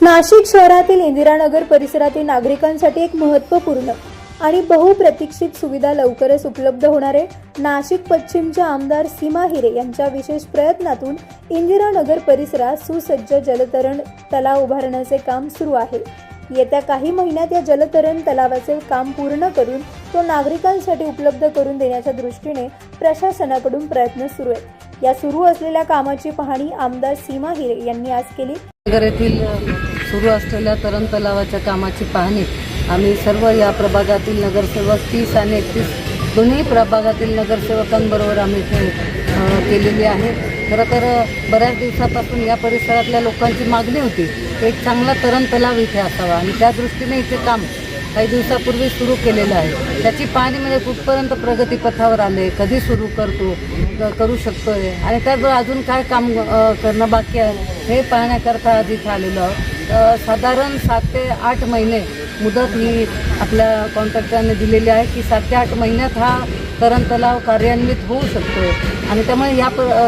नाशिक शहरातील इंदिरानगर परिसरातील नागरिकांसाठी एक महत्त्वपूर्ण आणि बहुप्रतीक्षित सुविधा लवकरच उपलब्ध होणार आहे। नाशिक पश्चिमच्या आमदार सीमा हिरे यांच्या विशेष प्रयत्नातून इंदिरानगर परिसरात सुसज्ज जलतरण तलाव उभारण्याचे काम सुरू आहे। येत्या काही महिन्यात या जलतरण तलावाचे काम पूर्ण करून तो नागरिकांसाठी उपलब्ध करून देण्याच्या दृष्टीने प्रशासनाकडून प्रयत्न सुरू आहेत। या सुरू असलेल्या कामाची पाहणी आमदार सीमा हिरे यांनी आज केली। नगर येथील सुरू असलेल्या तरण तलावाच्या कामाची पाहणी आम्ही सर्व या प्रभागातील नगरसेवक 30 आणि 31 दोन्ही प्रभागातील नगरसेवकांबरोबर आम्ही केलेली आहे। खरं तर बऱ्याच दिवसापासून या परिसरातल्या लोकांची मागणी होती एक चांगला तरण तलाव इथे असावा आणि त्या दृष्टीने इथे काम काही दिवसापूर्वी सुरू केलेलं आहे। त्याची पाहणी म्हणजे कुठपर्यंत प्रगतीपथावर आले, कधी सुरू करू शकतोय आणि त्याचबरोबर अजून काय काम करणं बाकी आहे हे पाहण्याकरता आज इथे आलेलो आहोत। साधारण 7 ते 8 महिने मुदत ही आपल्या कॉन्ट्रॅक्टरने दिलेली आहे की 7 ते 8 महिन्यात हा तरण तलाव कार्यान्वित होऊ शकतोय आणि त्यामुळे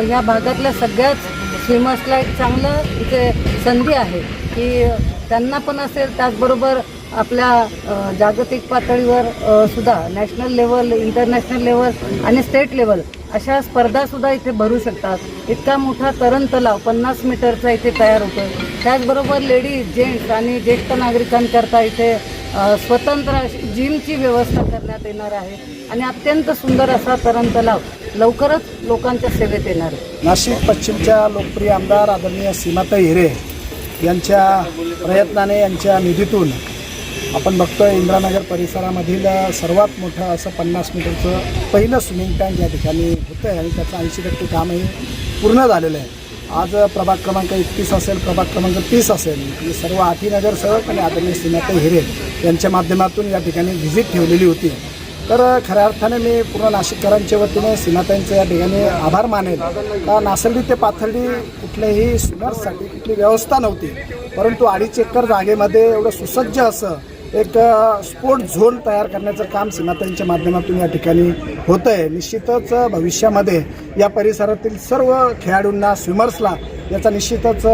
या भागातल्या सगळ्याच स्विमर्सला एक चांगलं इथे संधी आहे की त्यांना पण असेल, त्याचबरोबर आपल्या जागतिक पातळीवर सुद्धा नॅशनल लेवल, इंटरनॅशनल लेवल आणि स्टेट लेवल अशा स्पर्धासुद्धा इथे भरू शकतात। इतका मोठा तरण तलाव 50 मीटरचा इथे तयार होतो। त्याचबरोबर लेडीज, जेंट्स आणि ज्येष्ठ नागरिकांकरता इथे स्वतंत्र अशी जिमची व्यवस्था करण्यात येणार आहे आणि अत्यंत सुंदर असा तरण तलाव लवकरच लोकांच्या सेवेत येणार आहे। नाशिक पश्चिमच्या लोकप्रिय आमदार आदरणीय सीमाताई हिरे यांच्या प्रयत्नाने, यांच्या निधीतून आपण बघतोय इंदिरानगर परिसरामधील सर्वात मोठं असं 50 मीटरचं पहिलं स्विमिंग टँक या ठिकाणी होतं आहे आणि त्याचं 80% कामही पूर्ण झालेलं आहे। आज प्रभाग क्रमांक 31 असेल, प्रभाग क्रमांक 30 असेल, ही सर्व 8 नगरसेवक आणि आदरणीय सीमाताई हिरे यांच्या माध्यमातून या ठिकाणी व्हिजिट ठेवलेली होती। तर खऱ्या अर्थाने मी पूर्ण नाशिककरांच्या वतीने सीमाताईंचं या ठिकाणी आभार मानेल का नासर्डी ते पाथर्डी कुठल्याही स्विमर्ससाठी कुठली व्यवस्था नव्हती, परंतु 2.5 एकर जागेमध्ये एवढं सुसज्ज असं एक स्पोर्ट झोन तयार करण्याचं काम सीमाताईंच्या माध्यमातून या ठिकाणी होतं आहे। निश्चितच भविष्यामध्ये या परिसरातील सर्व खेळाडूंना, स्विमर्सला याचा निश्चितच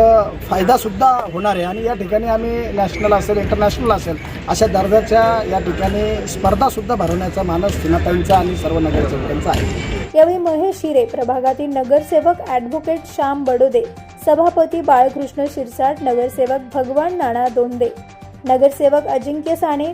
फायदासुद्धा होणार आहे आणि या ठिकाणी आम्ही नॅशनल असेल, इंटरनॅशनल असेल अशा दर्जाच्या या ठिकाणी स्पर्धासुद्धा भरवण्याचा मानस सीमाताईंचा आणि सर्व नगरसेवकांचा आहे। यावेळी महेश हिरे, प्रभागातील नगरसेवक ॲडव्होकेट श्याम बडोदे, सभापती बाळकृष्ण शिरसाट, नगरसेवक भगवान नाना दोंदे, नगरसेवक अजिंक्य साने,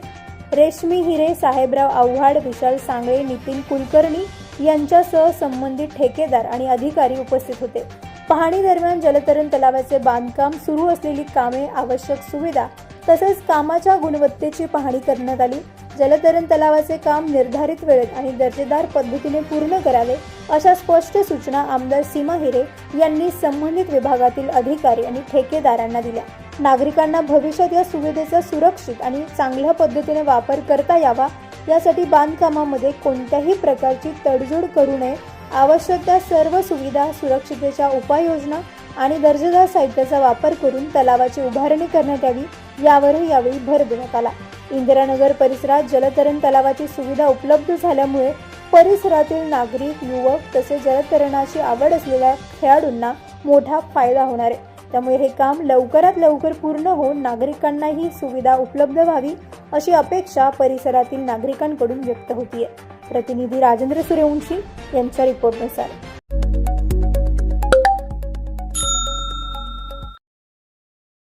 रेशमी हिरे, साहेबराव आव्हाड, विशाल सांगळे, नितीन कुलकर्णी यांच्यासह संबंधित ठेकेदार आणि अधिकारी उपस्थित होते। पाहणी दरम्यान जलतरण तलावाचे बांधकाम, सुरू असलेली कामे, आवश्यक सुविधा तसेच कामाच्या गुणवत्तेची पाहणी करण्यात आली। जलतरण तलावाचे काम निर्धारित वेळेत आणि दर्जेदार पद्धतीने पूर्ण करावे अशा स्पष्ट सूचना आमदार सीमा हिरे यांनी संबंधित विभागातील अधिकारी आणि ठेकेदारांना दिल्या। नागरिकांना भविष्यात या सुविधेचा सुरक्षित आणि चांगल्या पद्धतीने वापर करता यावा यासाठी बांधकामामध्ये कोणत्याही प्रकारची तडजोड करू नये, आवश्यक त्या सर्व सुविधा, सुरक्षितेच्या उपाययोजना आणि दर्जेदार साहित्याचा वापर करून तलावाची उभारणी करण्यात यावी यावरही यावेळी भर देण्यात आला। इंदिरानगर परिसरात जलतरण तलावाची सुविधा उपलब्ध झाल्यामुळे परिसरातील नागरिक, युवक तसेच जलतरणाची आवड असलेल्या खेळाडूंना मोठा फायदा होणार आहे। त्यामुळे हे काम लवकरात लवकर पूर्ण होऊन नागरिकांना ही सुविधा उपलब्ध व्हावी अशी अपेक्षा परिसरातील नागरिकांकडून व्यक्त होतीये। प्रतिनिधी राजेंद्र सूर्यवंशी यांच्या रिपोर्टनुसार।